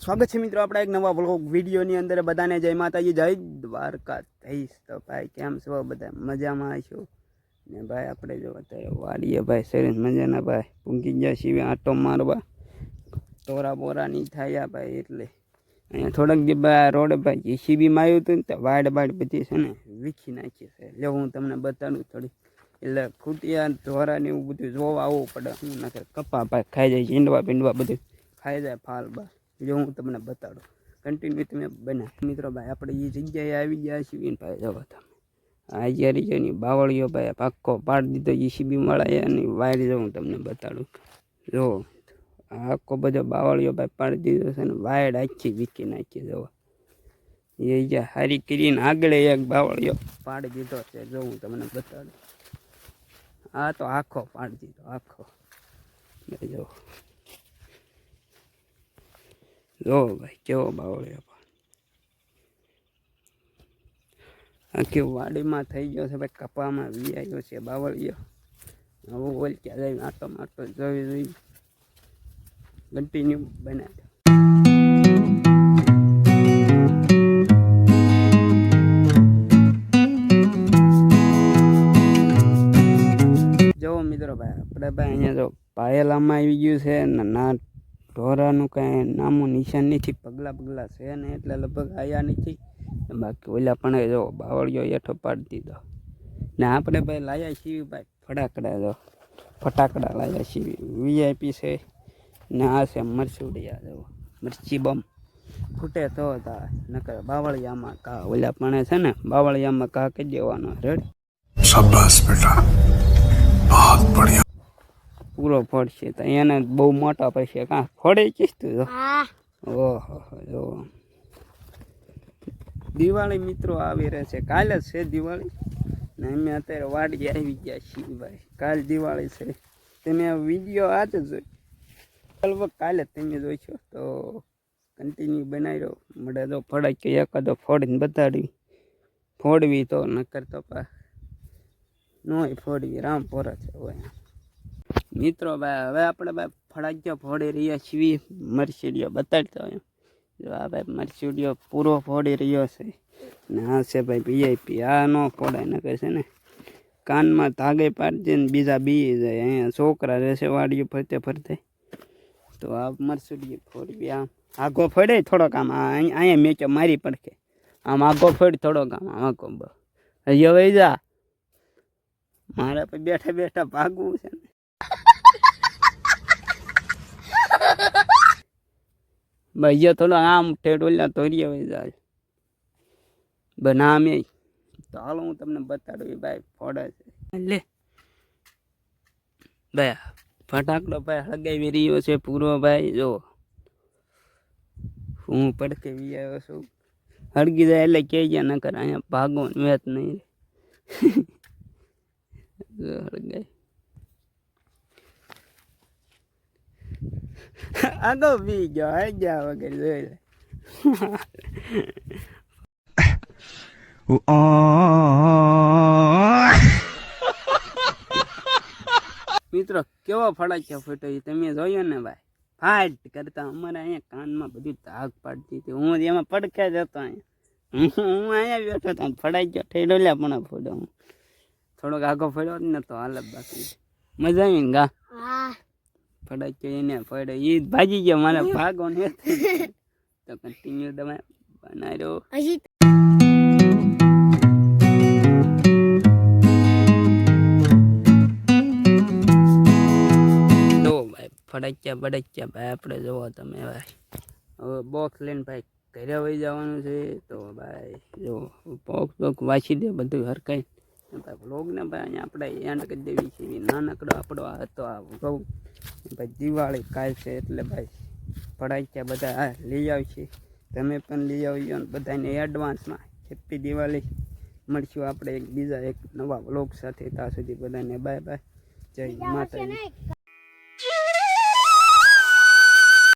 સ્વાગત છે મિત્રો આપણે એક નવા વ્લોગ વિડીયોની અંદર બધાને જય માતાજી જય દ્વારકાધીશ। તો ભાઈ કેમ છો બધા મજામાં છો ને ભાઈ આપણે જો અત્યારે વાડીએ ભાઈ સરસ મજાના ભાઈ પૂંકી ગયા છીએ આટો મારવા તોરા બોરા નહીં થયા ભાઈ એટલે અહીંયા થોડાક જે રોડ ભાઈ જીસીબીમાં આવ્યું હતું ને તો વાડ બધી છે ને વીખી નાખી છે એટલે હું તમને બતાડું થોડી એટલે ખૂટિયા ધોરા ને એવું બધું જોવા આવવું પડે હું નકર કપા ભાઈ ખાઈ જાય ઝીંડવા પીંડવા બધું ખાઈ જાય ફાલ બા જો હું તમને બતાડું કન્ટિન્યુ તમે બના મિત્રો ભાઈ આપણે એ જગ્યાએ આવી ગયા છીએ ભાઈ જવા તમે આ જરીની બાવળીઓ ભાઈ પાક્કો પાડી દીધો જીસીબી મળે અને વાયર જો હું તમને બતાડું જો આખો બધો બાવળીઓ ભાઈ પાડી દીધો છે ને વાયર આખી વીકી નાખી જવા એ જ્યાં હારી કરીને આગળ એક બાવળીઓ પાડી દીધો છે જો હું તમને બતાડું આ તો આખો પાડી દીધો આખો જો જો ભાઈ કેવો બાવળિયો આખી વાડીમાં થઈ ગયો છે ભાઈ કપામાં વિયાયો છે બાવળિયો હવે ઓલ ક્યાં જાય આટો માટો જોઈ જોઈ કન્ટિન્યુ બનાવ્યો જો મિત્રો ભાઈ આપણે ભાઈ અહીંયા જો પાયેલામાં આવી ગયું છે ને ના ઢોરાનું કાંઈ નામું નિશાન નથી પગલા છે ને એટલે લગભગ આવ્યા નથી બાકી ઓલા પણ જો બાવળિયો હેઠો પાડી દીધો ને આપણે ભાઈ લાયા છીએ ભાઈ ફટાકડા લાયા છીએ વીઆઈપી છે ને આ છે મરસુડિયા જો મરચી બમ ફૂટે તો હતા નકર બાવળિયામાં કા ઓલા પણ છે ને બાવળિયામાં કા કહી દેવાનો રેડી શાબાશ બેટા બહુત બઢિયા પૂરો ફોડશે તો એને બહુ મોટા પડશે કાં ફોડે કીધું જો ઓહો જો દિવાળી મિત્રો આવી રહે છે કાલે જ છે દિવાળી ને અમે અત્યારે વાડી આવી ગયા છીએ ભાઈ કાલ દિવાળી છે તમે આ વિડીયો આજે જોઈ લગભગ કાલે તમે જોઈશો તો કન્ટિન્યુ બનાવી રહ્યો મળે તો ફોડાય કે એકાદો ફોડીને બતાડવી ફોડવી તો નકર તો પા નોય ફોડવી રામ પોરા છે હોય મિત્રો ભાઈ હવે આપણે ભાઈ ફડાક્યો ફોડી રહ્યા છીએ મરસીડીઓ બતાડતા હોય જો આ ભાઈ મરસીડીઓ પૂરો ફોડી રહ્યો છે ને આ છે ભાઈ વીઆઈપી આ ન ફોડાય ન કહે છે ને કાનમાં ધાગે પાડજે ને બીજા બી જાય અહીંયા છોકરા રહેશે વાડીઓ ફરતે તો આ મરસીડીઓ ફોડવી આમ આગો ફોડે થોડોક આમ અહીંયા મેચો મારી પડકે આમ આગો ફોડ થોડોક આમ આગો હજી હવે જા મારે પછી બેઠા બેઠા ભાગવું છે ને ભાઈ થોડો આમ ઠેડોલા તોરી હવે જાય બનામે તો હાલો હું તમને બતાડું ભાઈ ફોડે છે લે ભાઈ ફટાકડો ભાઈ હળગાવી રહ્યો છે પૂરો ભાઈ જો હું પડકે વી આવ્યો છું હળગી જાય એટલે કહી ગયા નકર અહીંયા ભાગો મેચ નહીં હળગાય આગો બી ગયો હાઈ ગયા વગર જોઈ લે મિત્રો કેવો ફડાક્યા ફોટો તમે જોયો ને ભાઈ ફાટ કરતા અમારે અહીંયા કાનમાં બધું ધાગ પાડતી હતી હું એમાં પડખ્યા જતો અહીંયા હું અહીંયા બેઠો હતો ફડાક્યો ઠેડોલ્યા પણ ફોટો હું થોડોક આગો ફર્યો ને તો હાલત બાકી મજા આવી ને ગા ફડાક્યો એને ફળે એ ભાગી ગયો મારે ભાગો ને તો કન્ટિન્યુ તમે બનાવ્યો જો ભાઈ ફડાક્યા ભાઈ આપણે જોવો તમે ભાઈ હવે બોક્સ લઈને ભાઈ ઘરે વહી જવાનું છે તો ભાઈ જો બોક્સ વાંચી દે બધું હરકાઈ ભાઈ વ્લોગને ભાઈ અહીંયા આપણે એન્ડ કરી દેવી છે નાનકડો આપણો હતો આ વ્લોગ ભાઈ દિવાળી કાલ છે એટલે ભાઈ ફટાક્યા બધા લઈ આવશે તમે પણ લઈ આવજો અને બધાને એડવાન્સમાં હેપી દિવાળી મળશું આપણે એક બીજા એક નવા વ્લોગ સાથે ત્યાં સુધી બધાને બાય બાય જય માતાજી।